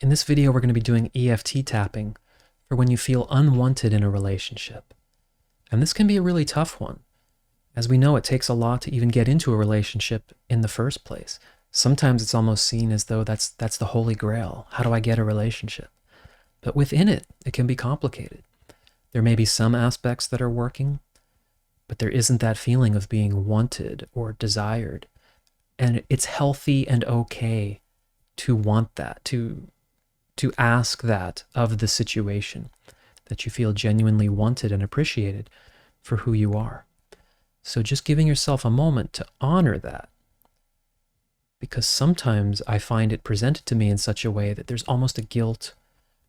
In this video, we're going to be doing EFT tapping for when you feel unwanted in a relationship. And this can be a really tough one. As we know, it takes a lot to even get into a relationship in the first place. Sometimes it's almost seen as though that's the holy grail. How do I get a relationship? But within it, it can be complicated. There may be some aspects that are working, but there isn't that feeling of being wanted or desired. And it's healthy and okay to want that, to ask that of the situation, that you feel genuinely wanted and appreciated for who you are. So just giving yourself a moment to honor that, because sometimes I find it presented to me in such a way that there's almost a guilt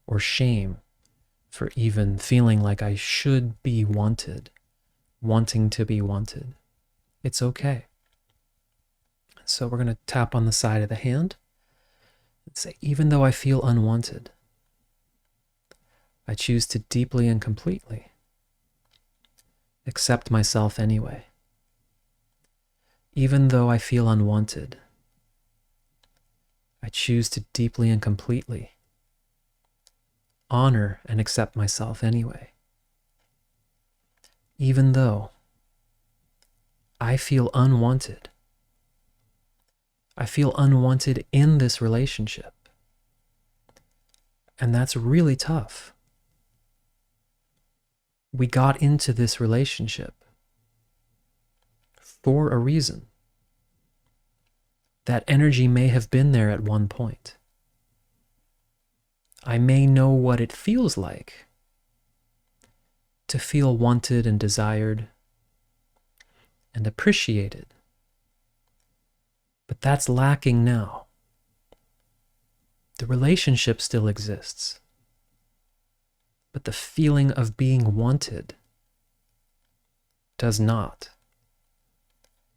or shame for even feeling like I should be wanted, wanting to be wanted. It's okay. So we're going to tap on the side of the hand and say, even though I feel unwanted, I choose to deeply and completely accept myself anyway. Even though I feel unwanted, I choose to deeply and completely honor and accept myself anyway. Even though I feel unwanted, I feel unwanted in this relationship. And that's really tough. We got into this relationship for a reason. That energy may have been there at one point. I may know what it feels like to feel wanted and desired and appreciated. But that's lacking now. The relationship still exists, but the feeling of being wanted does not.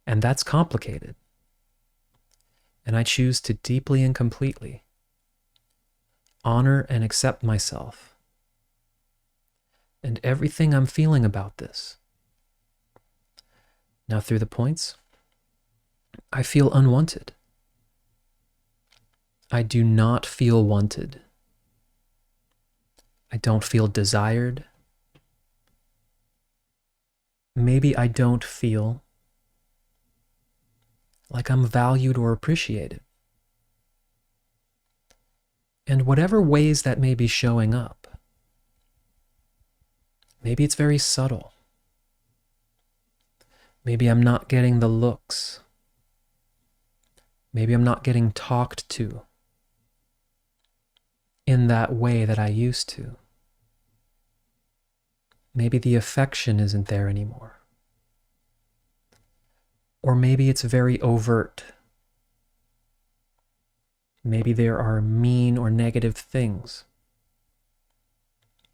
And that's complicated. And I choose to deeply and completely honor and accept myself and everything I'm feeling about this. Now through the points, I feel unwanted. I do not feel wanted. I don't feel desired. Maybe I don't feel like I'm valued or appreciated. And whatever ways that may be showing up, maybe it's very subtle. Maybe I'm not getting the looks. Maybe I'm not getting talked to in that way that I used to. Maybe the affection isn't there anymore. Or maybe it's very overt. Maybe there are mean or negative things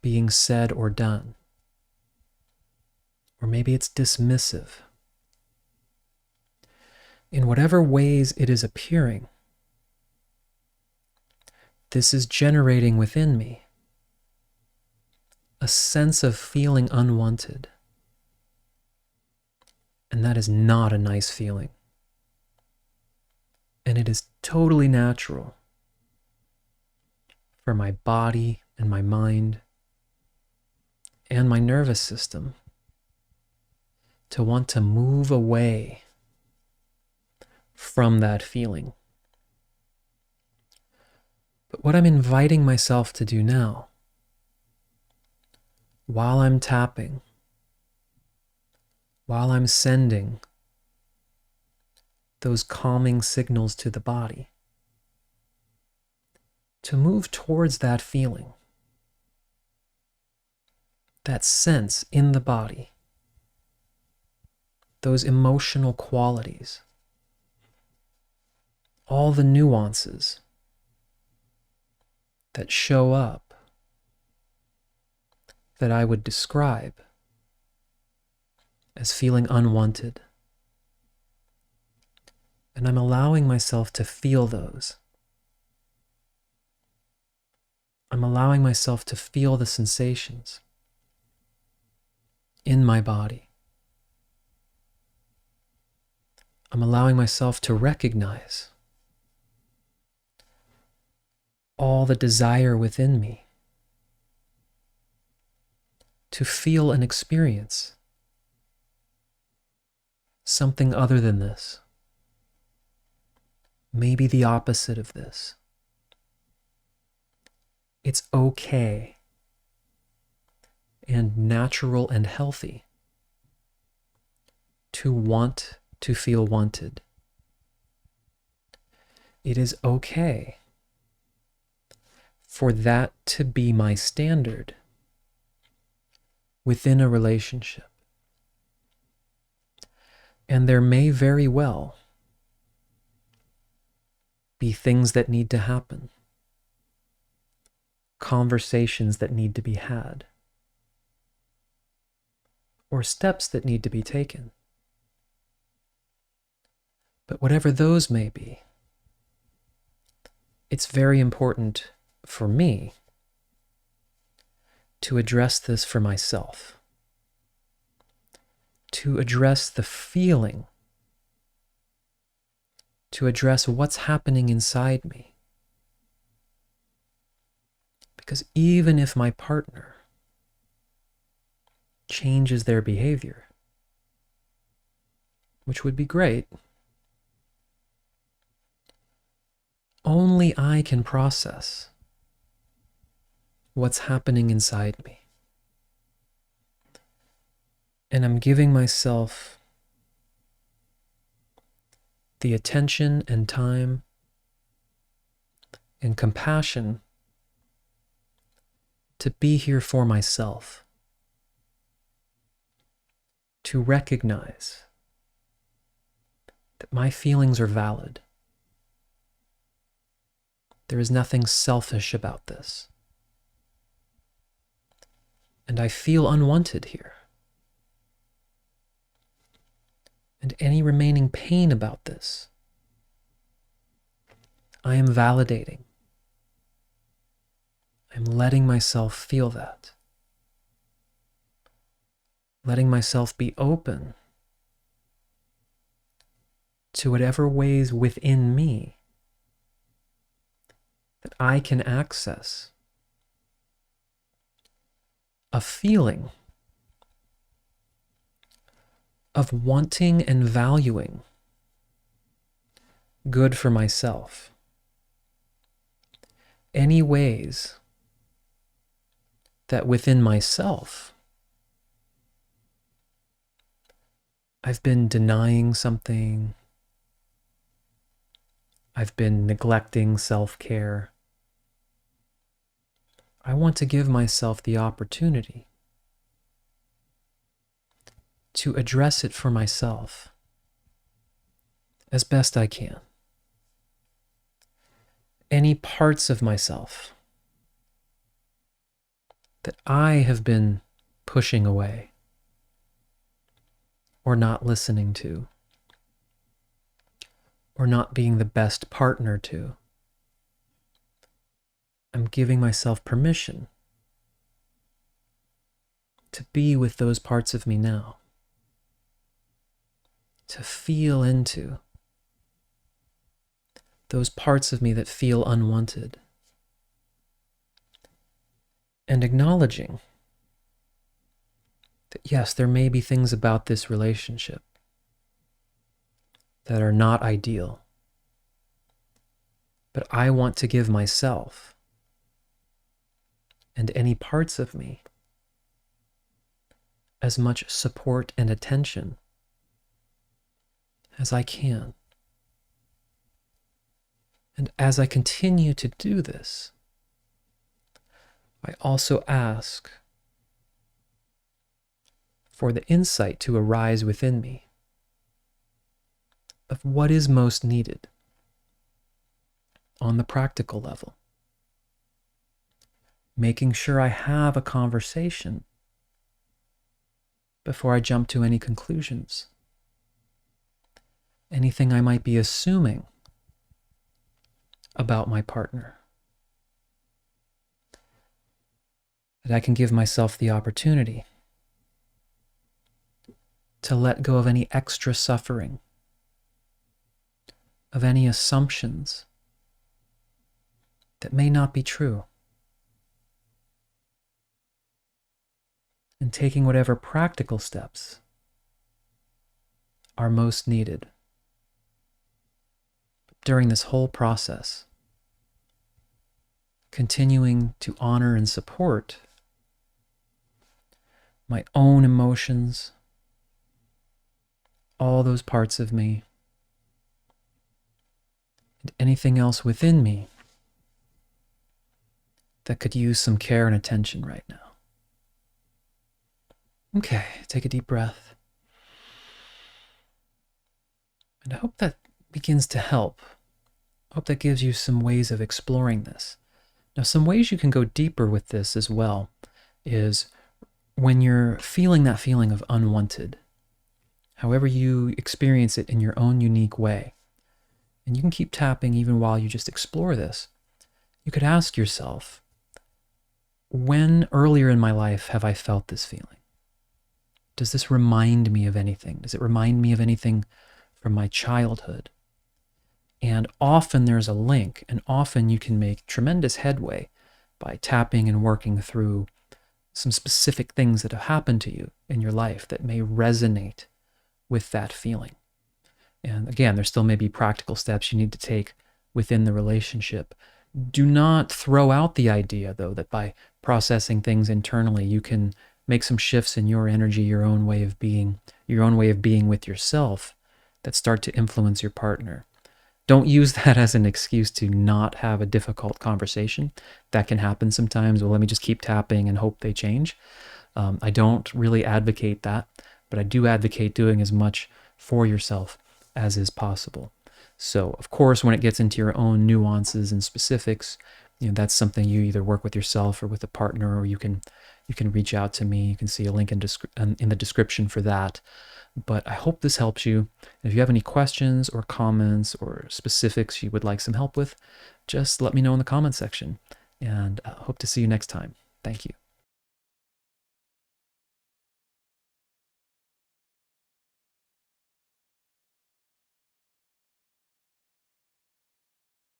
being said or done. Or maybe it's dismissive. In whatever ways it is appearing, this is generating within me a sense of feeling unwanted. And that is not a nice feeling. And it is totally natural for my body and my mind and my nervous system to want to move away from that feeling. But what I'm inviting myself to do now, while I'm tapping, while I'm sending those calming signals to the body, to move towards that feeling, that sense in the body, those emotional qualities, all the nuances that show up that I would describe as feeling unwanted. And I'm allowing myself to feel those. I'm allowing myself to feel the sensations in my body. I'm allowing myself to recognize all the desire within me to feel and experience something other than this, maybe the opposite of this. It's okay and natural and healthy to want to feel wanted. It is okay for that to be my standard within a relationship. And there may very well be things that need to happen, conversations that need to be had, or steps that need to be taken. But whatever those may be, it's very important for me to address this for myself, to address the feeling, to address what's happening inside me. Because even if my partner changes their behavior, which would be great, only I can process what's happening inside me. And I'm giving myself the attention and time and compassion to be here for myself, to recognize that my feelings are valid. There is nothing selfish about this. And I feel unwanted here. And any remaining pain about this, I am validating. I'm letting myself feel that. Letting myself be open to whatever ways within me that I can access a feeling of wanting and valuing good for myself. Any ways that within myself I've been denying something, I've been neglecting self-care. I want to give myself the opportunity to address it for myself as best I can. Any parts of myself that I have been pushing away or not listening to or not being the best partner to, I'm giving myself permission to be with those parts of me now, to feel into those parts of me that feel unwanted, and acknowledging that yes, there may be things about this relationship that are not ideal, but I want to give myself and any parts of me as much support and attention as I can. And as I continue to do this, I also ask for the insight to arise within me of what is most needed on the practical level. Making sure I have a conversation before I jump to any conclusions. Anything I might be assuming about my partner. That I can give myself the opportunity to let go of any extra suffering, of any assumptions that may not be true. And taking whatever practical steps are most needed during this whole process, continuing to honor and support my own emotions, all those parts of me, and anything else within me that could use some care and attention right now. Okay, take a deep breath. And I hope that begins to help. I hope that gives you some ways of exploring this. Now, some ways you can go deeper with this as well is when you're feeling that feeling of unwanted, however you experience it in your own unique way. And you can keep tapping even while you just explore this. You could ask yourself, when earlier in my life have I felt this feeling? Does this remind me of anything? Does it remind me of anything from my childhood? And often there's a link, and often you can make tremendous headway by tapping and working through some specific things that have happened to you in your life that may resonate with that feeling. And again, there still may be practical steps you need to take within the relationship. Do not throw out the idea, though, that by processing things internally, you can make some shifts in your energy, your own way of being with yourself that start to influence your partner. Don't use that as an excuse to not have a difficult conversation. That can happen sometimes. Well, let me just keep tapping and hope they change. I don't really advocate that, but I do advocate doing as much for yourself as is possible. So, of course, when it gets into your own nuances and specifics, that's something you either work with yourself or with a partner, or you can reach out to me. You can see a link in the description for that. But I hope this helps you. If you have any questions or comments or specifics you would like some help with, just let me know in the comment section. And I hope to see you next time. Thank you.